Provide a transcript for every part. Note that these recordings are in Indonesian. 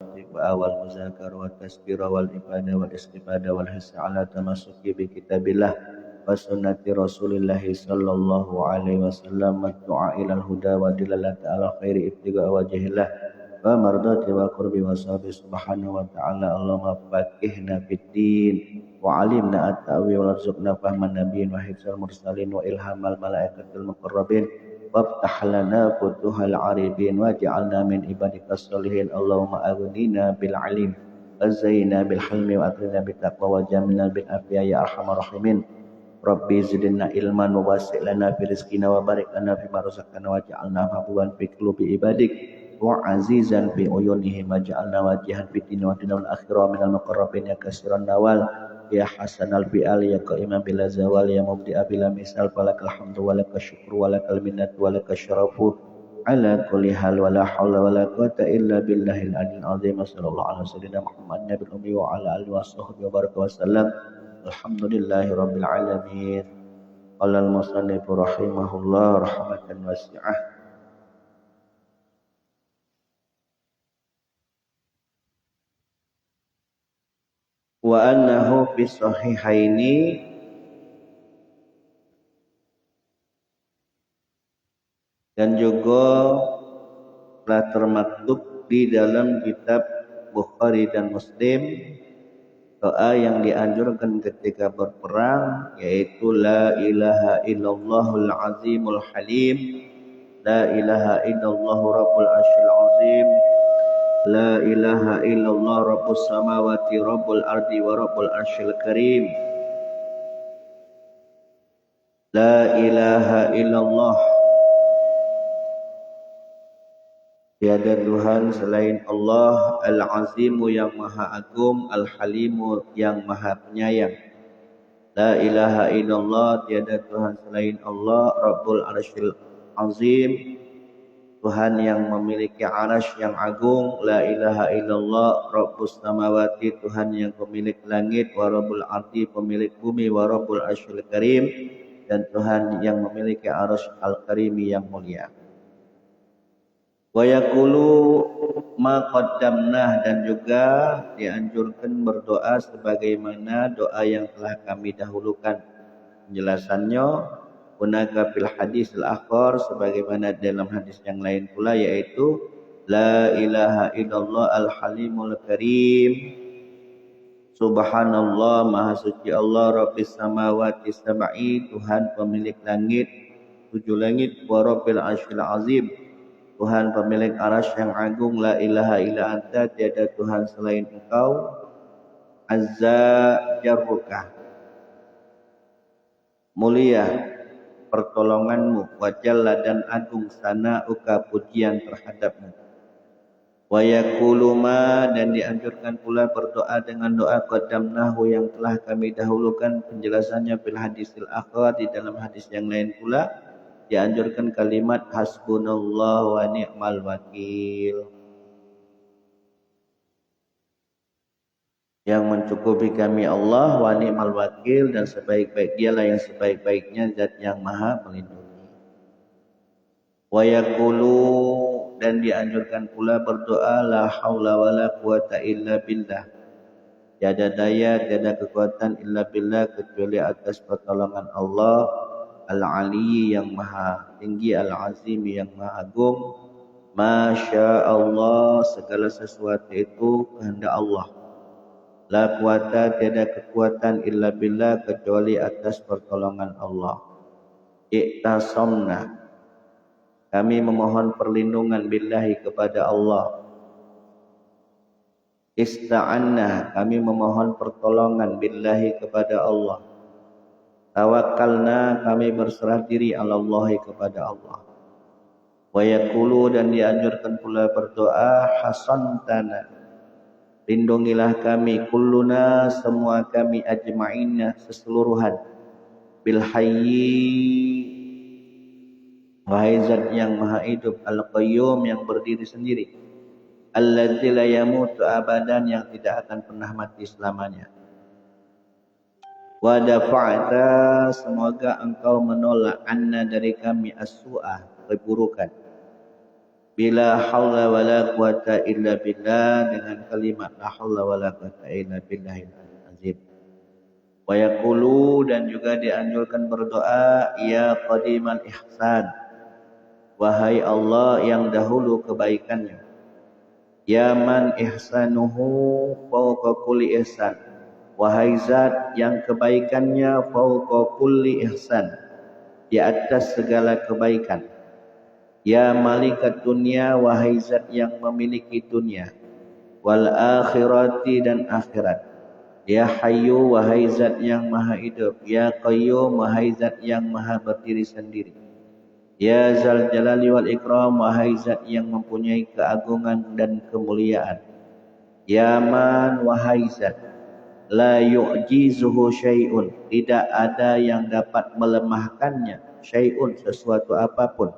والمذاكرة والتذكير والإفادة والاستفادة والحث على التمسك بكتاب الله وسنة رسول الله صلى الله عليه وسلم والدعاء إلى الهدى والدلالة على الخير ابتغاء وجه الله ومرضاته وقرب وصحبه سبحانه وتعالى. اللهم فقهنا في الدين وعلمنا التأويل وارزقنا فهم النبيين وحفظ المرسلين وإلهام الملائكة المقربين وافتح لنا فتوح العارفين واجعلنا من عبادك الصالحين. اللهم أغننا بالعلم وزينا بالحلم وأكرمنا بالتقوى وجملنا بالعافية يا أرحم الراحمين. ربي زدنا علما ووسع لنا في رزقنا وبارك لنا فيما رزقنا واجعلنا محبوبا في قلوب عبادك وعزيزا في عيونهم واجعلنا واجها في الدنيا والدنيا والآخرة من المقربين يا كثير النوال يا حسن الفئال يا قائما بلا زوال يا مبدئ بلا مثال فلك الحمد ولك الشكر ولك المنة ولك الشرف على كل حال ولا حول ولا قوة إلا بالله العلي العظيم. صلى الله على سيدنا محمد النبي الأمي وعلى آله وصحبه وبارك وسلم. الحمد لله رب العالمين. قال المصنف رحمه الله رحمة واسعة. Wa annahu fi sahihaini dan juga telah termaktub di dalam kitab Bukhari dan Muslim doa yang dianjurkan ketika berperang, yaitu la ilaha illallahul azimul halim, la ilaha illallah rabbul arsyil azim, la ilaha illallah rabbus samawati rabbul ardi wa rabbul arsyil karim, la ilaha illallah, tiada Tuhan selain Allah, Al-Azimu yang maha agung, Al-Halimu yang maha penyayang. La ilaha illallah, tiada Tuhan selain Allah, Rabbul Arsyil Azim, Tuhan yang memiliki arasy yang agung. La ilaha illallah, Rabbus Samawati, Tuhan yang pemilik langit, wa Rabbul Ardi, pemilik bumi, wa Rabbul Arsyil Karim, dan Tuhan yang memiliki arasy Al-Karimi yang mulia. Wa yaqulu ma qaddamnah, dan juga dianjurkan berdoa sebagaimana doa yang telah kami dahulukan. Penjelasannya hunaka fil hadis al-akhar, sebagaimana dalam hadis yang lain pula, yaitu la ilaha illallah al-halimul karim, subhanallah maha suci Allah, rabbis samawati sab'i, Tuhan pemilik langit 7 langit, wa rabbil arsyil azim, Tuhan pemilik arasy yang agung. La ilaha illa anta, tiada Tuhan selain engkau, azza jarruka, mulia pertolonganmu, wa jalla dan agung sana'uka pujian terhadapmu. Wa yaqulu ma, dan dianjurkan pula berdoa dengan doa qaddamnahu yang telah kami dahulukan penjelasannya fil hadisil akhar, di dalam hadis yang lain pula dianjurkan kalimat hasbunallah wa ni'mal wakil, yang mencukupi kami Allah, wa ni'mal wakil, dan sebaik-baik dialah yang sebaik-baiknya zat yang maha melindungi. Wa yaqulu, dan dianjurkan pula berdoa la haula wala quwata illa billah, tiada daya tiada kekuatan illa billah, kecuali atas pertolongan Allah, Al-Ali yang maha tinggi, Al-Azim yang maha agung. Masya Allah, segala sesuatu itu kehendak Allah. La quwata, tiada kekuatan illa billah, kecuali atas pertolongan Allah. Iktasamna, kami memohon perlindungan billahi kepada Allah. Ista'anna, kami memohon pertolongan billahi kepada Allah. Tawakkalna, kami berserah diri alallahi kepada Allah. Wa yaqulu, dan dianjurkan pula berdoa hasantana, lindungilah kami, kulluna, semua kami, ajma'ina, seseluruhan, bil hayyi, wahai zat yang maha hidup, al-qayyum, yang berdiri sendiri, alladzi la yamutu abadan, yang tidak akan pernah mati selamanya. Wa dafa'ta, semoga engkau menolak anna, dari kami, as-su'ah, keburukan. bila haula wala quwata illa billah, dengan kalimat la haula wala quwata illa billahil azim. Wa yaqulu, dan juga dianjurkan berdoa, ya qadimal ihsan, wahai Allah yang dahulu kebaikannya, ya man ihsanuhu fawqa kulli ihsan, wahai zat yang kebaikannya fawqa kulli ihsan, di atas segala kebaikan. Ya malikat dunia, wahai zat yang memiliki dunia, wal akhirati, dan akhirat. Ya hayyu, wahai zat yang maha hidup. Ya qayyum, wahai zat yang maha berdiri sendiri. Ya zal jalali wal ikram, wahai zat yang mempunyai keagungan dan kemuliaan. Ya man, wahai zat la yu'jizuhu syai'un, tidak ada yang dapat melemahkannya, syai'un, sesuatu apapun.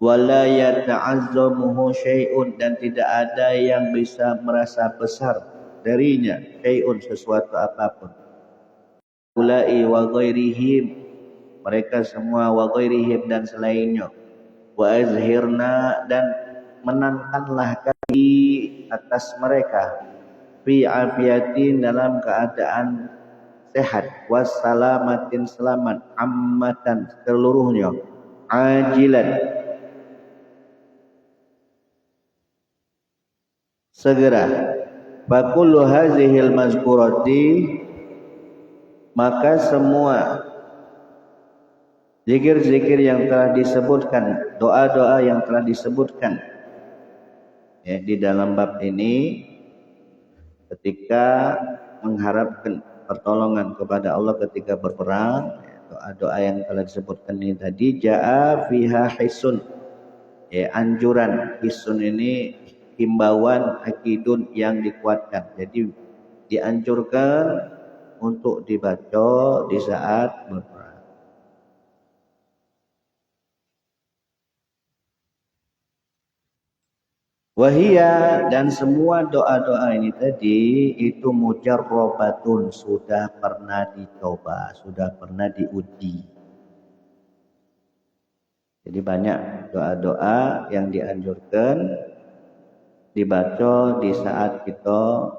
Wala yata'azzamuhu syai'un, dan tidak ada yang bisa merasa besar darinya, syai'un, sesuatu apapun. Ulai wa ghairihim, mereka semua, wa ghairihim, dan selainnya. Wa azhirna, dan menangkanlah kami atas mereka, fi afiatin, dalam keadaan sehat, wassalamatin, selamat, ammatan, seluruhnya, ajilan, segera. Fakullu hazihil mazkurati, maka semua zikir-zikir yang telah disebutkan, doa-doa yang telah disebutkan ya, di dalam bab ini, ketika mengharapkan pertolongan kepada Allah ketika berperang, doa-doa yang telah disebutkan ini tadi, ja'a fiha hisun, ya, anjuran. Hisun ini himbauan, akidun, yang dikuatkan. Jadi dianjurkan untuk dibaca di saat berperang. Wahia, dan semua doa-doa ini tadi itu mujarrobatun, sudah pernah dicoba, sudah pernah diuji. Jadi banyak doa-doa yang dianjurkan dibaca di saat kita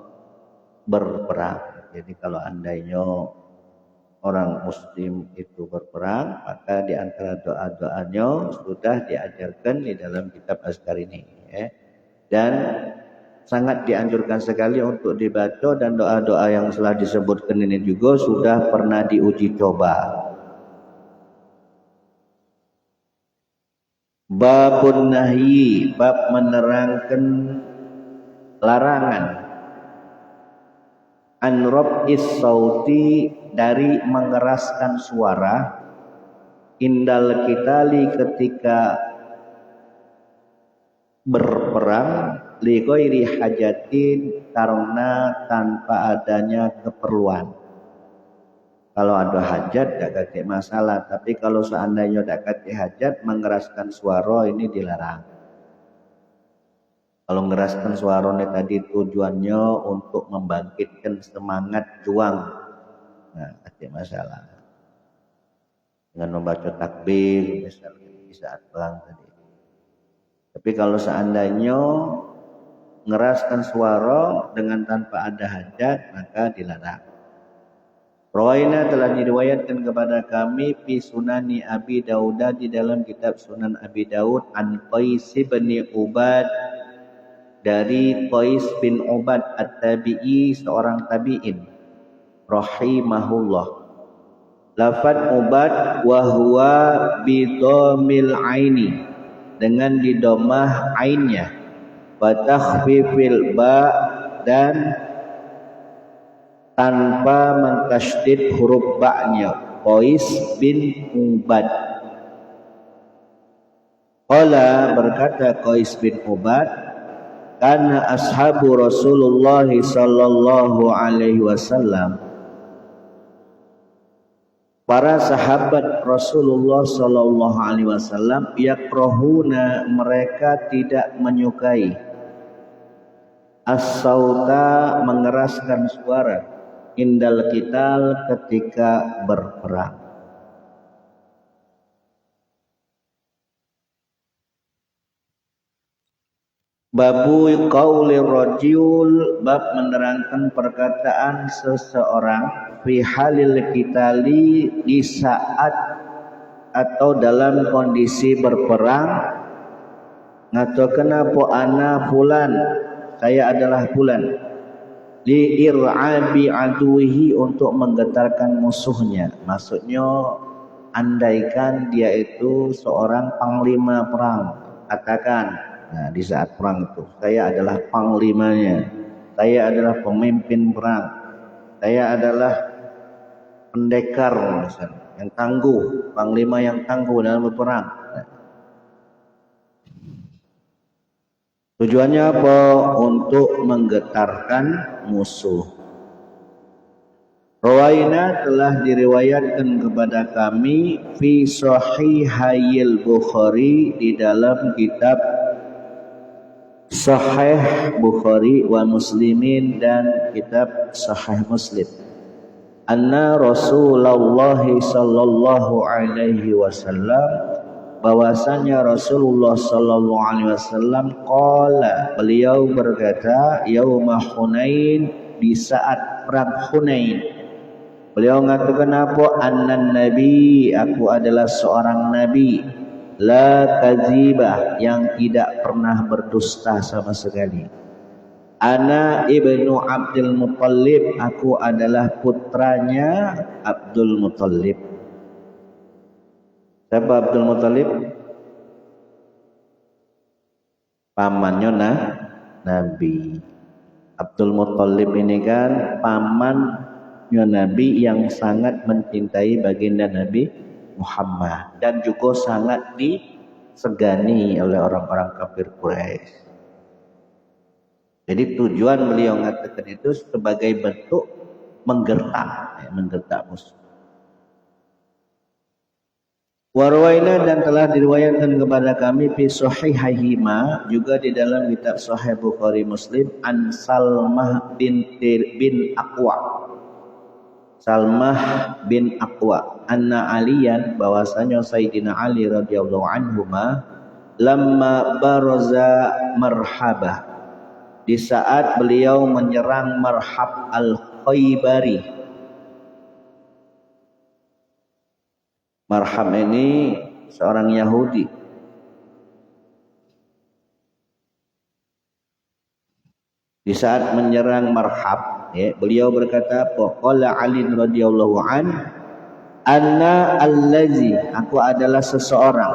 berperang. Jadi kalau andainya orang muslim itu berperang, maka di antara doa-doanya sudah diajarkan di dalam kitab Azkar ini ya. Dan sangat dianjurkan sekali untuk dibaca, dan doa-doa yang telah disebutkan ini juga sudah pernah diuji coba. Babun nahyi, bab menerangkan larangan, an rab'is sauti, dari mengeraskan suara, indal qitali, ketika berperang, li ghairi hajatin, karena tanpa adanya keperluan. Kalau ada hajat tidak kati masalah, tapi kalau seandainya tidak kati hajat, mengeraskan suara ini dilarang. Kalau mengeraskan suara ini tadi tujuannya untuk membangkitkan semangat juang, nah kati masalah. Dengan membaca takbir misalnya di saat perang tadi. Tapi kalau seandainya mengeraskan suara dengan tanpa ada hajat, maka dilarang. Rawaina, telah diriwayatkan kepada kami, fi sunani Abi Daud, di dalam kitab Sunan Abi Daud, an Qais bin Ubad, dari Qais bin Ubad at-Tabi'i, seorang tabi'in, rahimahullah. Lafad Ubad wa huwa bi dhammil aini, dengan didomah ainnya, wa takhfifil ba, dan tanpa mengtasydid huruf ba-nya, Qais bin Ubad. Qala, berkata Qais bin Ubad, karena ashabu Rasulullah sallallahu alaihi wasallam, para sahabat Rasulullah sallallahu alaihi wasallam, yakrahuna, mereka tidak menyukai, as-sauta, mengeraskan suara, indal qital, ketika berperang. Babu qauli rajul, bab menerangkan perkataan seseorang fi halil qitali, di saat atau dalam kondisi berperang, ngatokeun apa ana fulan, saya adalah fulan, li ir'abi aduwihi, untuk menggetarkan musuhnya. Maksudnya andaikan dia itu seorang panglima perang, katakan, nah di saat perang itu saya adalah panglimanya, saya adalah pemimpin perang, saya adalah pendekar misalnya, yang tangguh, panglima yang tangguh dalam berperang. Tujuannya apa? Untuk menggetarkan musuh. Rawaina, telah diriwayatkan kepada kami, fi sahihayil Bukhari, di dalam kitab Sahih Bukhari wa Muslimin, dan kitab Sahih Muslim, anna Rasulullah sallallahu alaihi wasallam, bahwasanya Rasulullah sallallahu alaihi wasallam qala, beliau berkata, yauma Hunain, di saat perang Hunain, beliau mengatakan apa? Annan nabi, aku adalah seorang nabi, la kadzibah, yang tidak pernah berdusta sama sekali. Ana ibnu Abdul Muttalib, aku adalah putranya Abdul Muttalib. Siapa Abdul Muttalib? Pamannya Nabi. Abdul Muttalib ini kan pamannya Nabi yang sangat mencintai baginda Nabi Muhammad, dan juga sangat disegani oleh orang-orang kafir Quraisy. Jadi tujuan beliau mengatakan itu sebagai bentuk menggertak musuh. Warwaina, dan telah diriwayatkan kepada kami fi sahihahima, juga di dalam kitab Sahih Bukhari Muslim, an Salmah bin Aqwa, Salmah bin Aqwa, anna Aliyan, bahwasanya Sayyidina Ali radhiyallahu anhuma, lamma baraza marhabah, di saat beliau menyerang Marhab al-Khaybari. Marhab ini seorang Yahudi. Di saat menyerang Marhab, beliau berkata, qala Ali radhiyallahu an, anna allazi, aku adalah seseorang,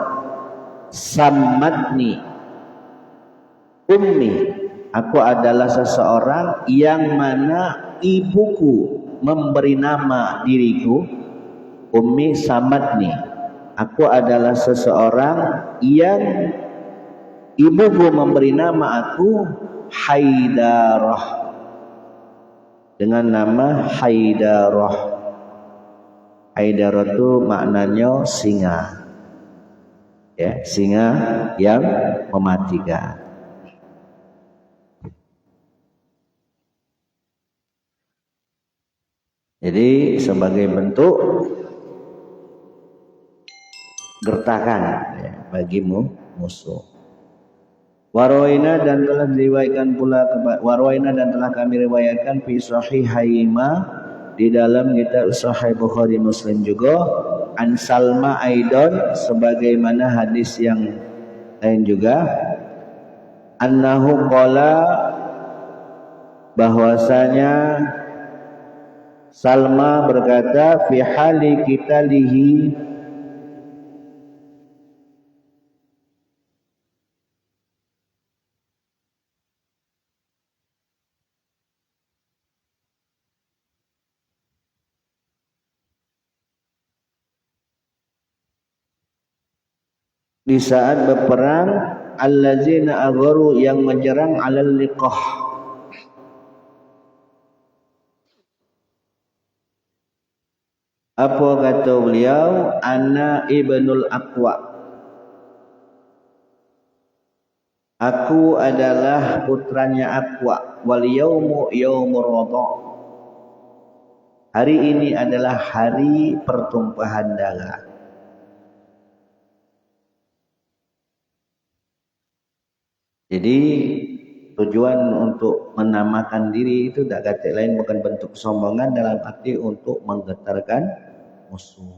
sammatni ummi, aku adalah seseorang yang mana ibuku memberi nama diriku. Ummi samatni, aku adalah seseorang yang ibuku memberi nama aku Haidarah, dengan nama Haidarah. Haidarah itu maknanya singa, singa yang mematikan. Jadi sebagai bentuk gertakan bagi musuh. Warwaina, dan telah diriwayatkan pula warwaina, dan telah kami riwayatkan fi sahihaima, di dalam kitab Sahih Bukhari Muslim juga, an Salma aidon, sebagaimana hadis yang lain juga, annahu qala, bahwasanya Salma berkata, fi hali qitalihi, di saat berperang, allazina agharu, yang menyerang alal liqah, apa kata beliau, ana ibnul Aqwa, aku adalah putranya Aqwa, wal yaumu yaumur radha, hari ini adalah hari pertumpahan darah. Jadi tujuan untuk menamakan diri itu tak kata lain bukan bentuk kesombongan dalam arti untuk menggetarkan musuh.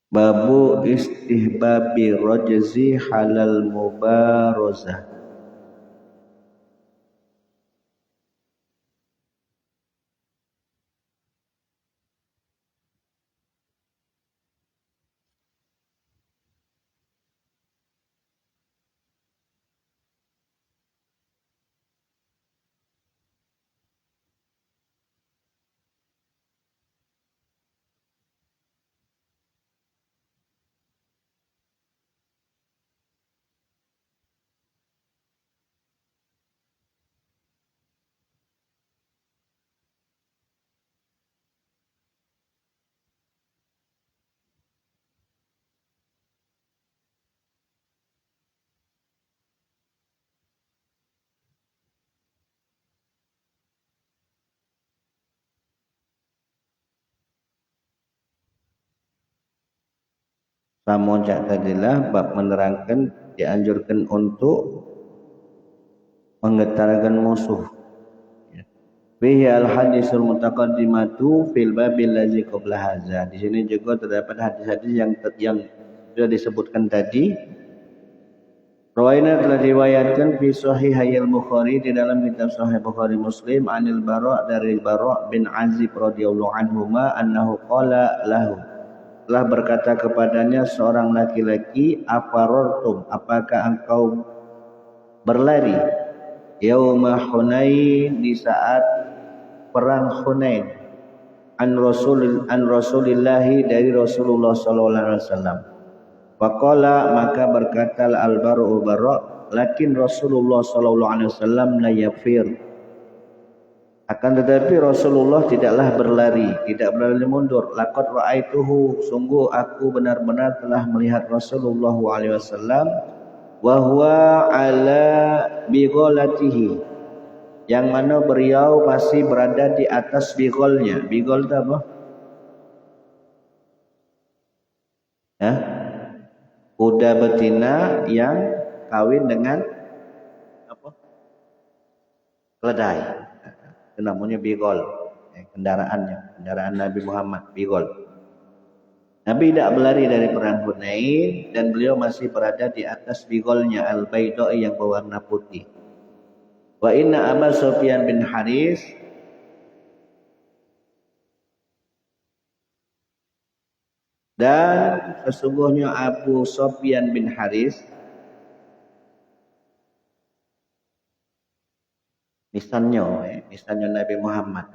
Babu istihbabi rajzi halal mubarazah. Samonjak tadilah bab menerangkan dianjurkan untuk menggetarkan musuh. Fihi al-hadisul mutaqaddimatu fil babil ladzi qabla hadza. Di sini juga terdapat hadis-hadis yang sudah disebutkan tadi. Rawaina telah diriwayatkan fi sahihayil Bukhari di dalam kitab Sahih Bukhari Muslim anil Bara' dari Bara' bin Azib radhiyallahu anhuma annahu qala lahu, telah berkata kepadanya seorang laki-laki, afarortum, apakah engkau berlari yauma Hunain, di saat perang Hunain, an Rasulillahi, dari Rasulullah sallallahu alaihi wasallam. Faqala, maka berkata al-Bara'u Bara', lakin Rasulullah sallallahu alaihi wasallam la yafir, akan tetapi Rasulullah tidaklah berlari, tidak berlari mundur. Laqad ra'aituhu, sungguh aku benar-benar telah melihat Rasulullah alaihi wasallam wa huwa ala bigholatihi, yang mana beliau masih berada di atas bigolnya. Bigol itu apa? Ya, kuda betina yang kawin dengan apa? Keledai. Itu namanya bigol. Kendaraan Nabi Muhammad, bigol. Nabi tidak berlari dari perang Hunain dan beliau masih berada di atas bigolnya al-baidai yang berwarna putih. Wa inna Abu Sufyan bin Haris, dan sesungguhnya Abu Sufyan bin Haris, nisannya Nabi Muhammad,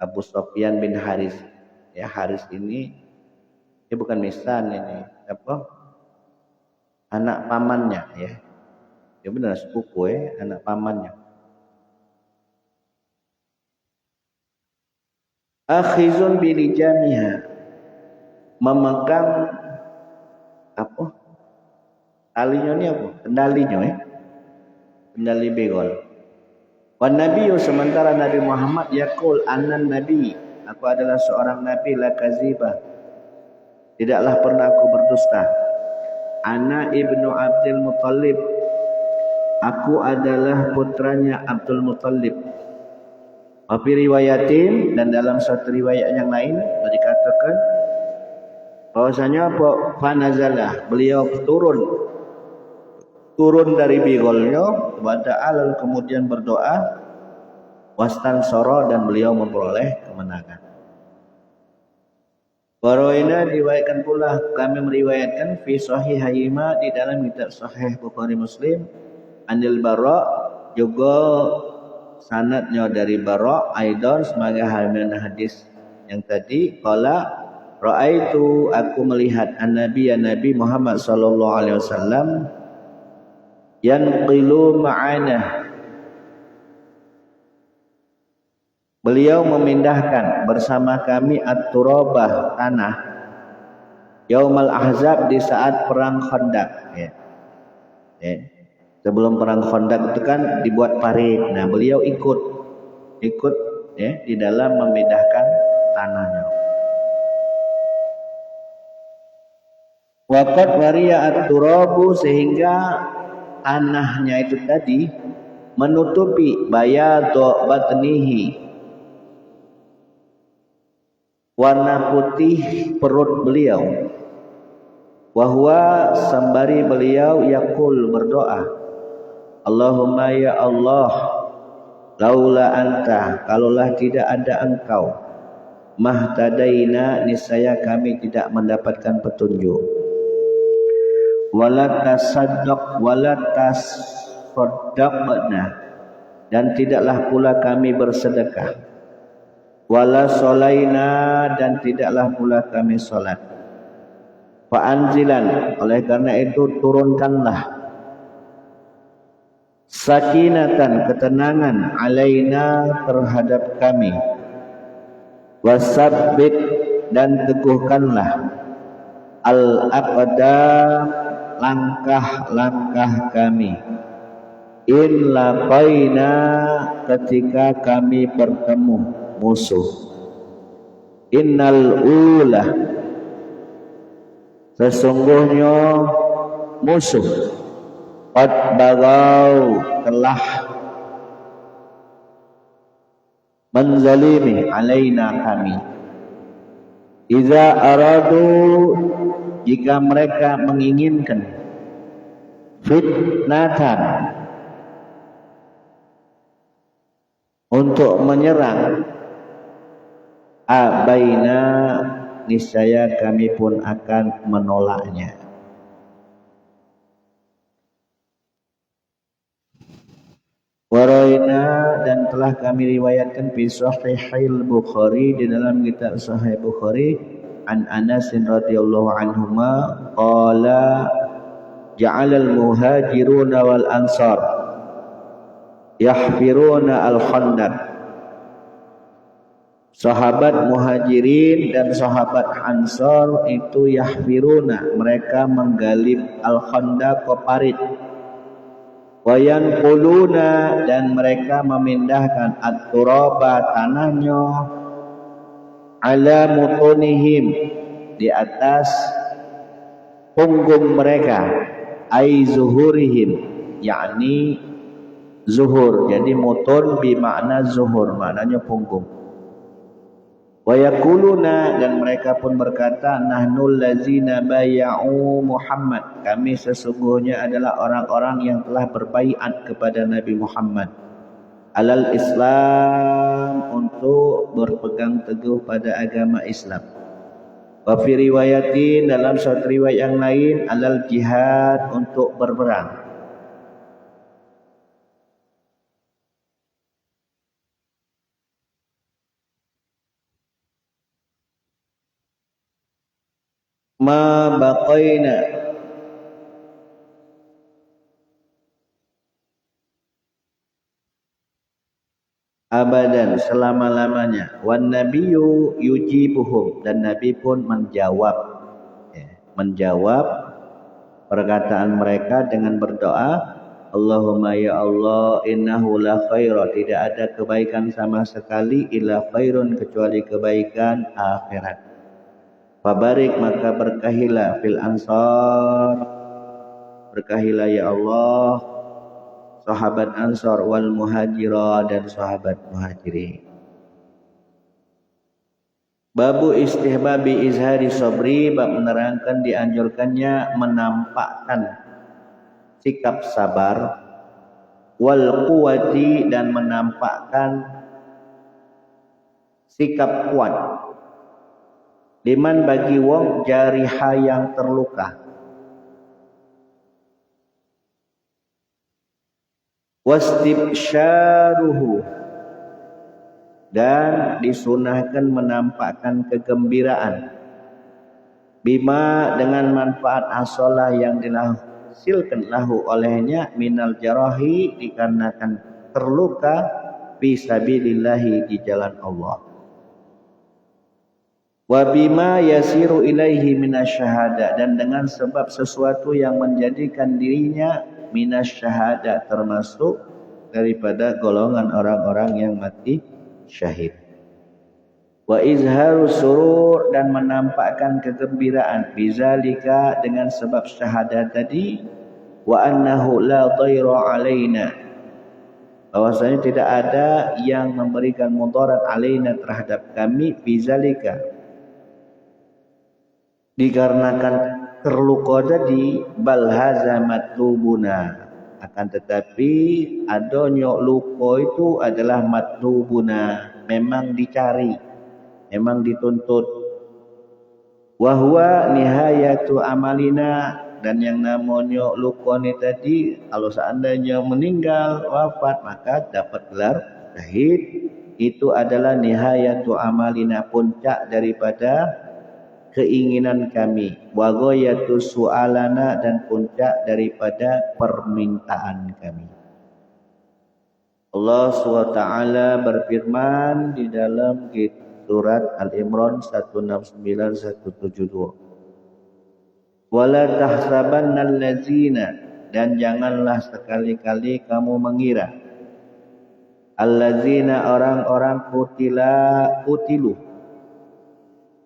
Abu Sufyan bin Haris. Ya, Haris ini dia bukan nisan, ini apa? Anak pamannya, ya. Dia benar sepupu, anak pamannya. Akhizun bilijamiha, memegang apa? Talinya ini apa? Kendalinya, kendali begol. Wan Nabi, sementara Nabi Muhammad yaqul anan Nabi, aku adalah seorang nabi la kazibah, tidaklah pernah aku berdusta. Ana ibnu Abdul Muttalib, aku adalah putranya Abdul Muttalib. Wafi riwayatin, dan dalam satu riwayat yang lain dikatakan bahwasanya fanazalah, beliau turun dari bigolnya, wada'al, kemudian berdoa, wastan soro, dan beliau memperoleh kemenangan. Warawaina, diriwayatkan pula, kami meriwayatkan fi sahihayima, di dalam kitab Sahih Bukhari Muslim, anil Bara', juga sanadnya dari Bara' aidan sebagai halaman hadis yang tadi, qala, Ra'aitu, aku melihat an-nabi Muhammad sallallahu alaihi wasallam yanqilu ma'ana, beliau memindahkan bersama kami at-turabah, tanah, yaumal ahzab, di saat perang Khandaq, ya. Sebelum perang Khandaq itu kan dibuat parit. Nah, beliau ikut ya di dalam memindahkan tanahnya. Waqad wariya at-turabu, sehingga tanahnya itu tadi menutupi bayadu batnihi, warna putih perut beliau. Wahwa, sembari beliau yaqul, berdoa, Allahumma ya Allah, laula anta, kalaulah tidak ada engkau, mahtadaina, niscaya kami tidak mendapatkan petunjuk. Wala tasaddaqna, dan tidaklah pula kami bersedekah. Wala sholaina, dan tidaklah pula kami salat. Fa anzilan, oleh karena itu turunkanlah, sakinatan, ketenangan, alaina, terhadap kami. Wasabbit, dan teguhkanlah, al-aqdam, langkah-langkah kami. In laqaina, ketika kami bertemu musuh. Innal ula, sesungguhnya musuh, qad bagau, telah menzalimi, alaina, kami. Iza aradu, jika mereka menginginkan, fitnatan, untuk menyerang, abaina, niscaya kami pun akan menolaknya. Waraina, dan telah kami riwayatkan fi Sahihil Bukhari, di dalam kitab Sahih Bukhari, an Anas radhiyallahu anhuma qala ja'alal muhajiruna wal ansar yahfiruna al-khandaq. Sahabat muhajirin dan sahabat ansar itu yahfiruna, mereka menggali al-khandaq, parit. Wayan kuluna, dan mereka memindahkan at-turaba, tanahnya, ala mutunihim, di atas punggung mereka, ai zuhurihim, yakni zuhur. Jadi mutun bermakna zuhur, maknanya punggung. Wa yaquluna, dan mereka pun berkata, nahnul ladzina bay'u Muhammad, kami sesungguhnya adalah orang-orang yang telah berbaiat kepada Nabi Muhammad, alal Islam, untuk berpegang teguh pada agama Islam. Wa fi riwayatin, dalam suatu riwayat yang lain, alal jihad, untuk berperang. Ma baqaina, abadan, selama-lamanya. Wan nabiyyu yujibuhum, dan Nabi pun menjawab, menjawab perkataan mereka dengan berdoa, Allahumma ya Allah, innahu la khaira, tidak ada kebaikan sama sekali, illa khairun, kecuali kebaikan akhirat. Fabarik, maka berkahilah, fil ansar, berkahilah ya Allah sahabat ansar, wal muhajirah, dan sahabat muhajirin. Babu istihbabi izhari sabri, bab menerangkan dianjurkannya menampakkan sikap sabar, wal quwwati, dan menampakkan sikap kuat, liman, bagi wong, jariha, yang terluka, wastibsyaruhu, dan disunahkan menampakkan kegembiraan, bima dengan manfaat asolah yang dihasilkan lahu olehnya minal jarahi dikarenakan terluka fisabilillahi di jalan Allah. Wa bima yasiru ilaihi minasyahada dan dengan sebab sesuatu yang menjadikan dirinya minasyahada termasuk daripada golongan orang-orang yang mati syahid. Wa izharu surur dan menampakkan kegembiraan bizalika dengan sebab syahadat tadi wa annahu la dhaira alaina bahwasanya tidak ada yang memberikan mudarat alaina terhadap kami bizalika dikarenakan terluka tadi bal hazamat tubuna akan tetapi adanya luka itu adalah matlubuna memang dicari memang dituntut wa huwa nihayatu amalina dan yang namanya luka ni tadi kalau seandainya meninggal wafat maka dapat gelar syahid itu adalah nihayatu amalina puncak daripada keinginan kami wa ghayatu su'alana dan puncak daripada permintaan kami. Allah SWT berfirman di dalam surat Al-Imran 169-172 wala tahsabannal ladzina dan janganlah sekali-kali kamu mengira alladzina orang-orang kutilu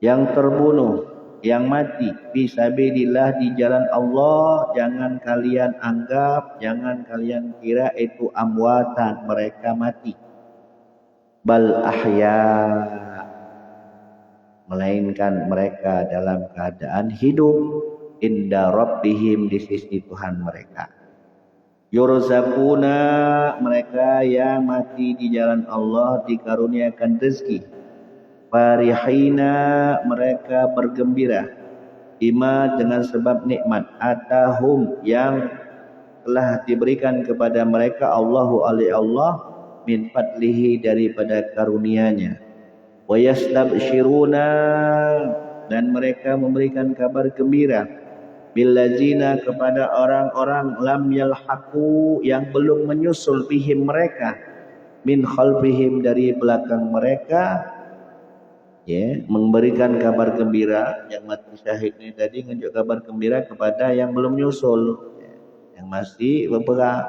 yang terbunuh, yang mati fisabilillah di jalan Allah, jangan kalian anggap, jangan kalian kira itu amwatan, mereka mati. Bal ahya, melainkan mereka dalam keadaan hidup inda rabbihim di sisi Tuhan mereka. Yurzaquna, mereka yang mati di jalan Allah dikaruniakan rezeki. Farihina, mereka bergembira bima dengan sebab nikmat atahum yang telah diberikan kepada mereka Allahu alaihi Allah min fadlihi daripada karunia-Nya. Wa yastabshiruna, dan mereka memberikan kabar gembira billazina kepada orang-orang lam yalhaqu yang belum menyusul bihim mereka min khalfihim dari belakang mereka. Ya, memberikan kabar gembira yang mati syahid ini tadi menunjuk kabar gembira kepada yang belum nyusul ya, yang masih beberapa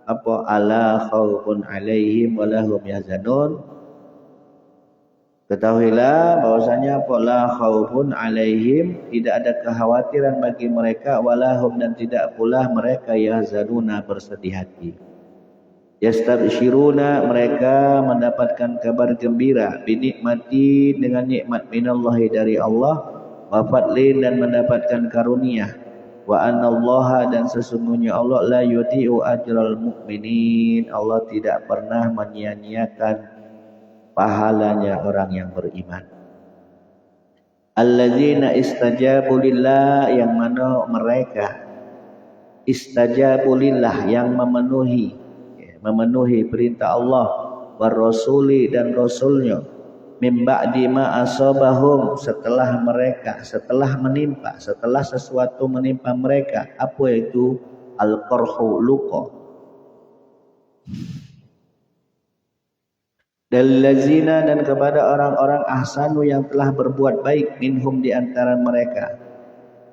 apa ala khaufun alaihim walahum yahzanun. Ketahuilah bahwasanya apa la khaufun alaihim tidak ada kekhawatiran bagi mereka walahum dan tidak pula mereka yahzanuna bersedih hati. Yastabshiruna, mereka mendapatkan kabar gembira binikmati dengan nikmat minallahi dari Allah wa fadlin dan mendapatkan karunia wa anallaha dan sesungguhnya Allah la yudhi'u ajral mu'minin, Allah tidak pernah menyia-nyiakan pahalanya orang yang beriman. Alladzina istajabu lillah, yang mana mereka istajabu lillah yang memenuhi perintah Allah war rasuli dan rasulnya min ba'di ma asabahum setelah sesuatu menimpa mereka apa itu al-qarhu luqa dallazina dan kepada orang-orang ahsanu yang telah berbuat baik minhum di antara mereka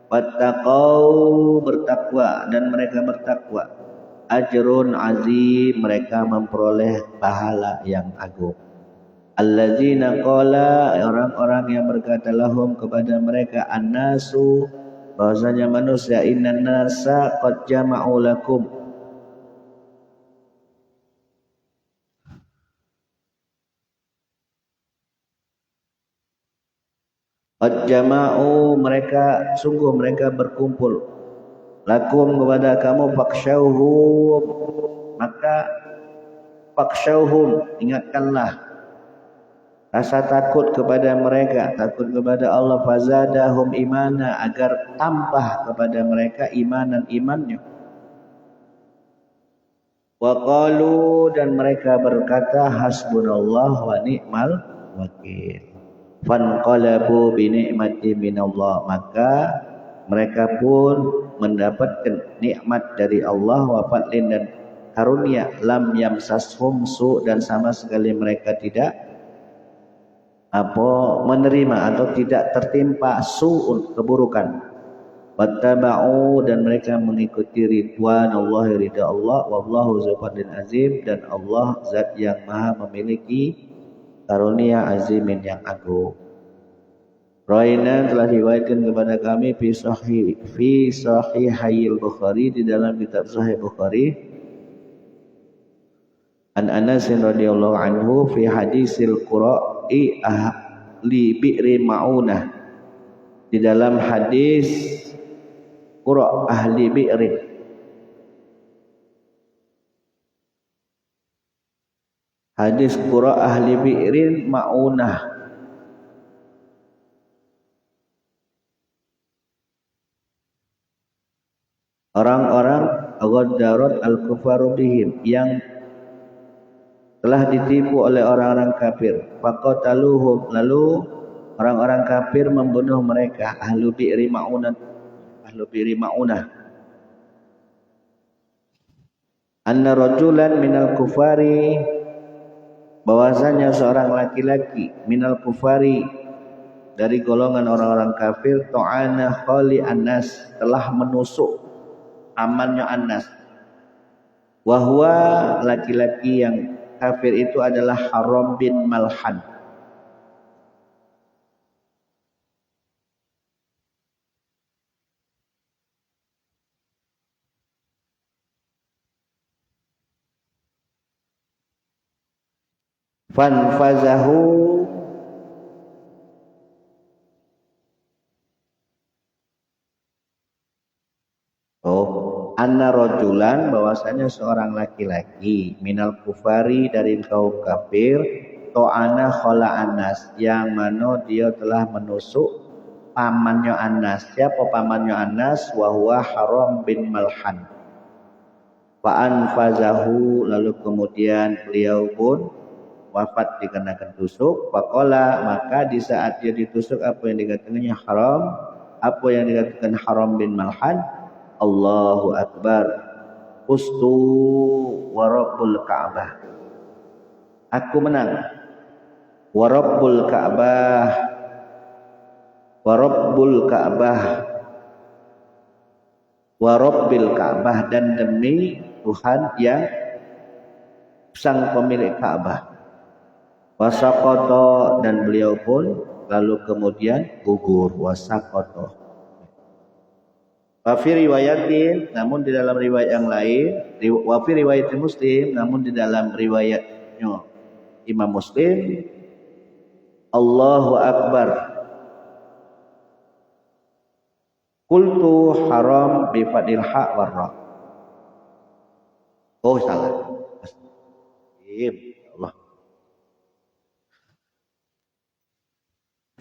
wattaqau bertakwa dan mereka bertakwa ajrun azim, mereka memperoleh pahala yang agung. Allazina qala, orang-orang yang berkata lahum kepada mereka annasu, bahwasanya manusia innan nasa qad jama'u lakum, qad jama'u, mereka sungguh mereka berkumpul lakum kepada kamu faksyauhum, maka faksyauhum, ingatkanlah rasa takut kepada mereka, takut kepada Allah, fazadahum imana, agar tambah kepada mereka imanan imannya. Wa qalu, dan mereka berkata hasbunallah wa ni'mal wakil, fanqalabu bi ni'mati minallah, maka mereka pun mendapatkan nikmat dari Allah wa fadlin dan karunia, lam yamsashum su, dan sama sekali mereka tidak menerima atau tidak tertimpa su'un, keburukan. Wattaba'u, dan mereka mengikuti ridwan Allah, ridha Allah, wallahu dzul fadlin azim, dan Allah zat yang maha memiliki karunia azimin yang agung. Raina telah diriwayatkan kepada kami fi sahihil Bukhari, di dalam kitab Sahih Bukhari, an Anas radhiyallahu anhu fi hadisil qura'i ahli bi'ri ma'unah, di dalam hadis qura' ahli bi'ri, hadis qura' ahli bi'rin ma'unah, orang-orang ghaddarat al-kufaru bihim, yang telah ditipu oleh orang-orang kafir. Faqataluhum, lalu orang-orang kafir membunuh mereka. Ahlu bi'ri ma'unah, ahlu bi'ri ma'unah. Anna rajulan minal kufari, bahwasanya seorang laki-laki minal kufari, dari golongan orang-orang kafir, ta'ana khali Anas, telah menusuk amannya Anas. Wahwa, laki-laki yang kafir itu adalah Haram bin Malhan. Fanfazahu, anna rajulan, bahwasanya seorang laki-laki minal kufari, dari kaum kafir, to'ana khala Anas, yang mana dia telah menusuk pamannya Anas. Siapa pamannya Anas? Wahwa Haram bin Malhan. Fa'anfazahu, lalu kemudian beliau pun wafat dikarenakan tusuk. Faqala, maka di saat dia ditusuk, apa yang dikatakannya Haram, apa yang dikatakan Haram bin Malhan, Allahu Akbar, fustu wa rabbul Ka'bah, aku menang, wa rabbul Ka'bah, wa rabbul Ka'bah, wa rabbil Ka'bah, dan demi Tuhan yang sang pemilik Ka'bah. Wasaqata, dan beliau pun lalu kemudian gugur. Wasaqata. Wa fi riwayatin, namun di dalam riwayat yang lain, wa fi riwayat Muslim, namun di dalam riwayatnya Imam Muslim, Allahu Akbar, qultu Haram bi fadil ha war ra. Oh salah. Allah.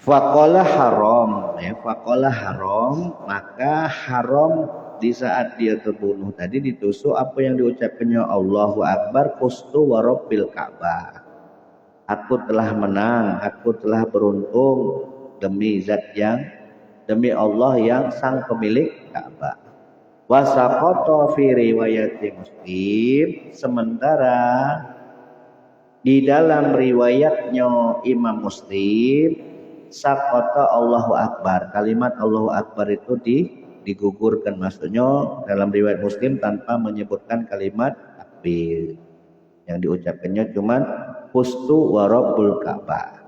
Faqala Haram, faqala Haram, maka Haram di saat dia terbunuh tadi, ditusuk, apa yang diucapkannya? Allahu Akbar, fustu wa rabbil Ka'bah, aku telah menang, aku telah beruntung demi zat yang, demi Allah yang sang pemilik Ka'bah. Wasaqata fi riwayat Muslim, sementara di dalam riwayatnya Imam Muslim, saqata Allahu Akbar, kalimat Allahu Akbar itu digugurkan, maksudnya dalam riwayat Muslim tanpa menyebutkan kalimat takbir, yang diucapkannya cuman fustu wa rabbul Ka'bah.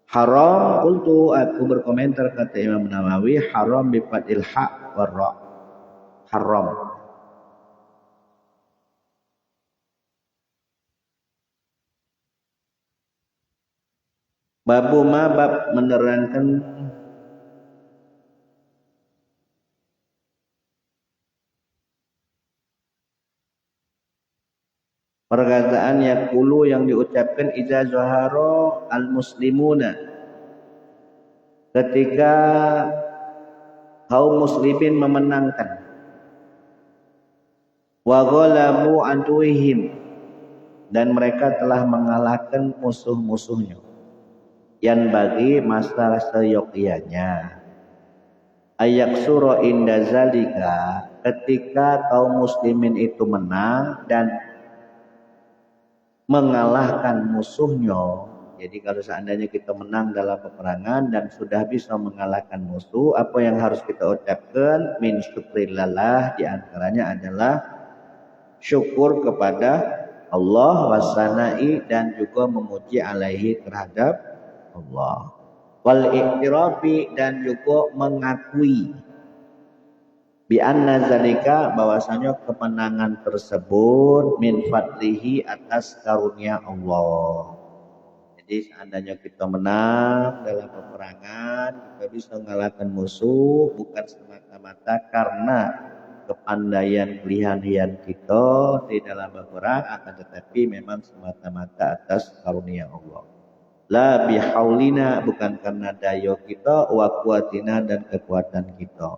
Haram, qultu, aku berkomentar, kata Imam Nawawi, Haram bi fathil ha war ra, Haram. Babu ma, bab menerangkan perkataan yaqulu yang diucapkan iza zahara al muslimuna, ketika kaum muslimin memenangkan, wa ghalabu aduihim, dan mereka telah mengalahkan musuh-musuhnya. yang bagi masa seyogyanya ayak suro inda zalika, ketika kaum muslimin itu menang dan mengalahkan musuhnya. Jadi kalau seandainya kita menang dalam peperangan dan sudah bisa mengalahkan musuh, apa yang harus kita ucapkan? Min syukrillah, di antaranya adalah syukur kepada Allah, wasanai, dan juga memuji alaihi terhadap Allah, wal iktirafi, dan juga mengakui bi anna zalika, bahwasanya kemenangan tersebut min fadlihi, atas karunia Allah. Jadi seandainya kita menang dalam peperangan, kita bisa mengalahkan musuh bukan semata-mata karena kepandaian kelihayan kita di dalam berperang, akan tetapi memang semata-mata atas karunia Allah. La bihaulina, bukan karena daya kita, wa kuatina, dan kekuatan kita.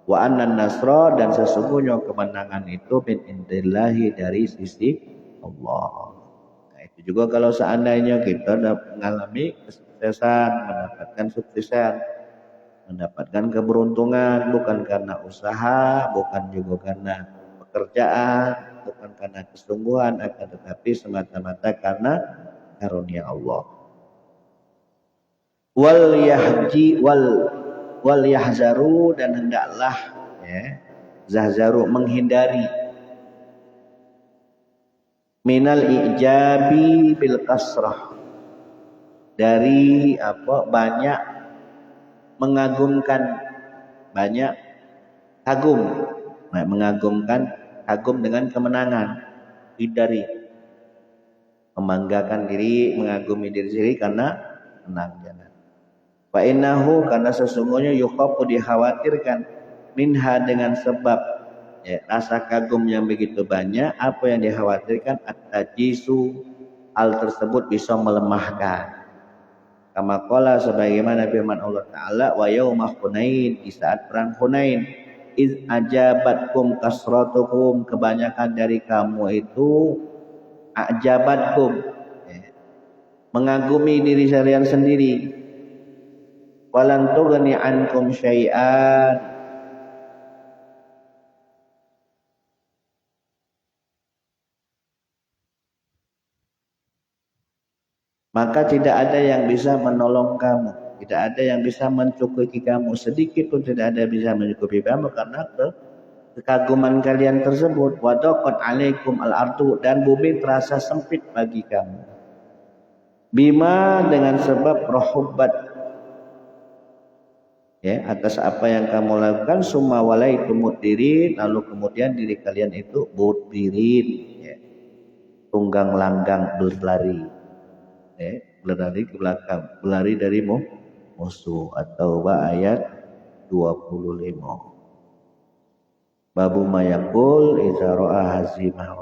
Wa annan nasra, dan sesungguhnya kemenangan itu min indillahi, dari sisi Allah. Nah, itu juga kalau seandainya kita mengalami kesuksesan, mendapatkan suksesan, mendapatkan keberuntungan, bukan karena usaha, bukan juga karena pekerjaan, bukan karena kesungguhan, akan tetapi semata-mata karena karunia Allah. Wal yahzaru, dan hendaklah zahzaru, menghindari minal ijabi bil kasrah, dari banyak mengagumkan, banyak kagum, kagum dengan kemenangan, hindari membanggakan diri, mengagumi diri sendiri karena menang. Jangan. Fa innahu, karena sesungguhnya yukhafu, dikhawatirkan, minha, dengan sebab rasa kagum yang begitu banyak, apa yang dikhawatirkan? At-tajisu, hal tersebut bisa melemahkan. Kama qala, sebagaimana firman Allah Ta'ala, wa yauma Hunain, di saat perang Hunain, iz ajabatkum kasratukum, kebanyakan dari kamu itu ajabatkum, mengagumi diri kalian sendiri, walan tughni ankum syai'an, maka tidak ada yang bisa menolong kamu, tidak ada yang bisa mencukupi kamu, sedikit pun tidak ada yang bisa mencukupi kamu karena kekaguman kalian tersebut. Wa daqat alaikum al-ardu, dan bumi terasa sempit bagi kamu. Bima, dengan sebab rohubat, atas apa yang kamu lakukan. Summa walaitum mudbirin, lalu kemudian diri kalian itu mudbirin, tunggang langgang, berlari, berlari ke belakang, berlari dari musuh. Atau ayat 25. Babu mayakul idza ra'a hazimah.